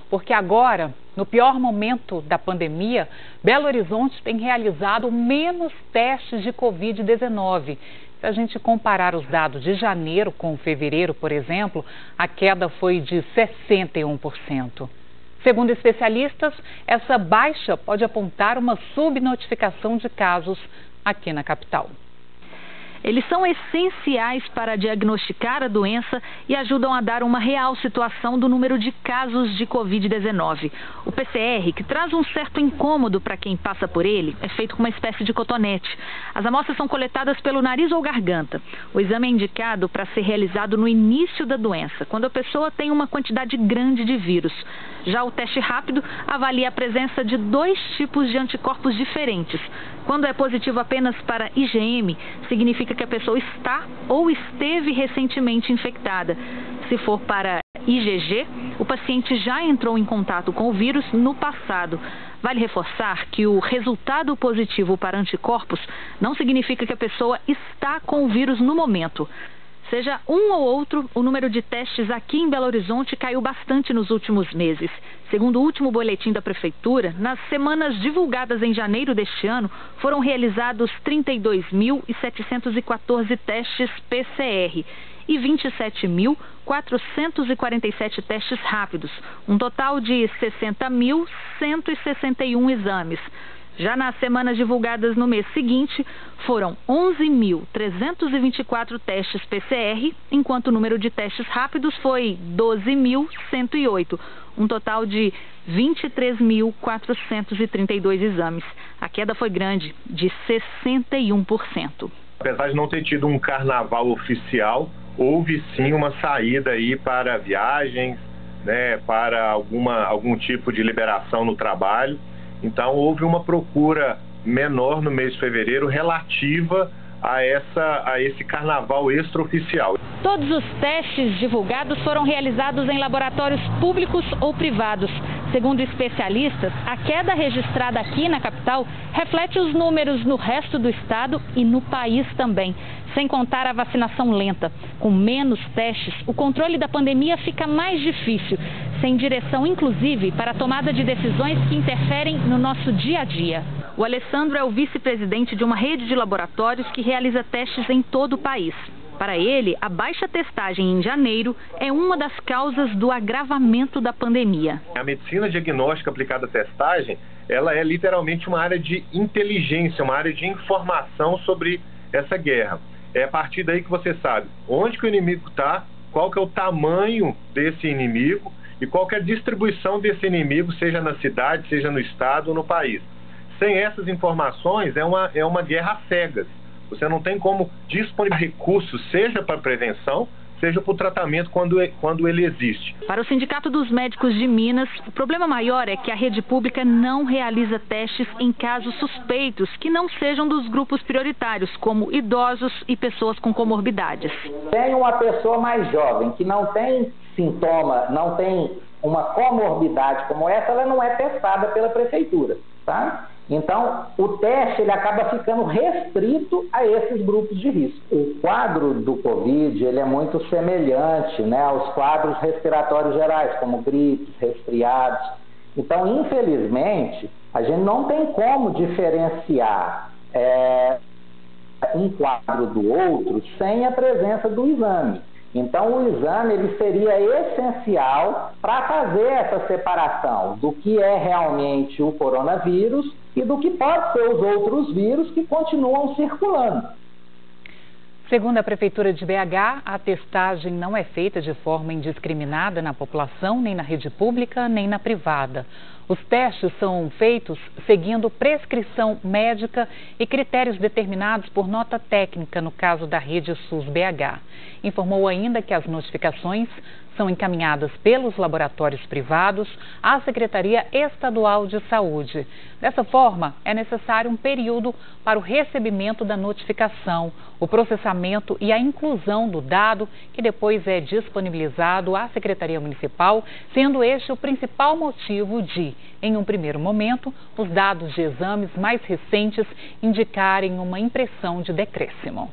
porque agora, no pior momento da pandemia, Belo Horizonte tem realizado menos testes de Covid-19. Se a gente comparar os dados de janeiro com fevereiro, por exemplo, a queda foi de 61%. Segundo especialistas, essa baixa pode apontar uma subnotificação de casos aqui na capital. Eles são essenciais para diagnosticar a doença e ajudam a dar uma real situação do número de casos de Covid-19. O PCR, que traz um certo incômodo para quem passa por ele, é feito com uma espécie de cotonete. As amostras são coletadas pelo nariz ou garganta. O exame é indicado para ser realizado no início da doença, quando a pessoa tem uma quantidade grande de vírus. Já o teste rápido avalia a presença de 2 tipos de anticorpos diferentes. Quando é positivo apenas para IgM, significa que a pessoa está ou esteve recentemente infectada. Se for para IgG, o paciente já entrou em contato com o vírus no passado. Vale reforçar que o resultado positivo para anticorpos não significa que a pessoa está com o vírus no momento. Seja um ou outro, o número de testes aqui em Belo Horizonte caiu bastante nos últimos meses. Segundo o último boletim da Prefeitura, nas semanas divulgadas em janeiro deste ano, foram realizados 32.714 testes PCR e 27.447 testes rápidos, um total de 60.161 exames. Já nas semanas divulgadas no mês seguinte, foram 11.324 testes PCR, enquanto o número de testes rápidos foi 12.108, um total de 23.432 exames. A queda foi grande, de 61%. Apesar de não ter tido um carnaval oficial, houve sim uma saída aí para viagens, né, para algum tipo de liberação no trabalho. Então, houve uma procura menor no mês de fevereiro relativa a esse carnaval extraoficial. Todos os testes divulgados foram realizados em laboratórios públicos ou privados. Segundo especialistas, a queda registrada aqui na capital reflete os números no resto do estado e no país também. Sem contar a vacinação lenta. Com menos testes, o controle da pandemia fica mais difícil, sem direção, inclusive, para a tomada de decisões que interferem no nosso dia a dia. O Alessandro é o vice-presidente de uma rede de laboratórios que realiza testes em todo o país. Para ele, a baixa testagem em janeiro é uma das causas do agravamento da pandemia. A medicina diagnóstica aplicada à testagem, ela é literalmente uma área de inteligência, uma área de informação sobre essa guerra. É a partir daí que você sabe onde que o inimigo está, qual que é o tamanho desse inimigo e qual que é a distribuição desse inimigo, seja na cidade, seja no estado ou no país. Sem essas informações, é uma guerra às cegas. Você não tem como disponibilizar recursos, seja para prevenção, seja para o tratamento quando ele existe. Para o Sindicato dos Médicos de Minas, o problema maior é que a rede pública não realiza testes em casos suspeitos que não sejam dos grupos prioritários, como idosos e pessoas com comorbidades. Tem uma pessoa mais jovem que não tem sintoma, não tem uma comorbidade como essa, ela não é testada pela prefeitura, tá? Então, o teste ele acaba ficando restrito a esses grupos de risco. O quadro do Covid ele é muito semelhante, né, aos quadros respiratórios gerais, como gripes, resfriados. Então, infelizmente, a gente não tem como diferenciar um quadro do outro sem a presença do exame. Então, o exame ele seria essencial para fazer essa separação do que é realmente o coronavírus e do que pode ser os outros vírus que continuam circulando. Segundo a Prefeitura de BH, a testagem não é feita de forma indiscriminada na população, nem na rede pública, nem na privada. Os testes são feitos seguindo prescrição médica e critérios determinados por nota técnica, no caso da rede SUS BH. Informou ainda que as notificações são encaminhadas pelos laboratórios privados à Secretaria Estadual de Saúde. Dessa forma, é necessário um período para o recebimento da notificação, o processamento e a inclusão do dado, que depois é disponibilizado à Secretaria Municipal, sendo este o principal motivo de, em um primeiro momento, os dados de exames mais recentes indicarem uma impressão de decréscimo.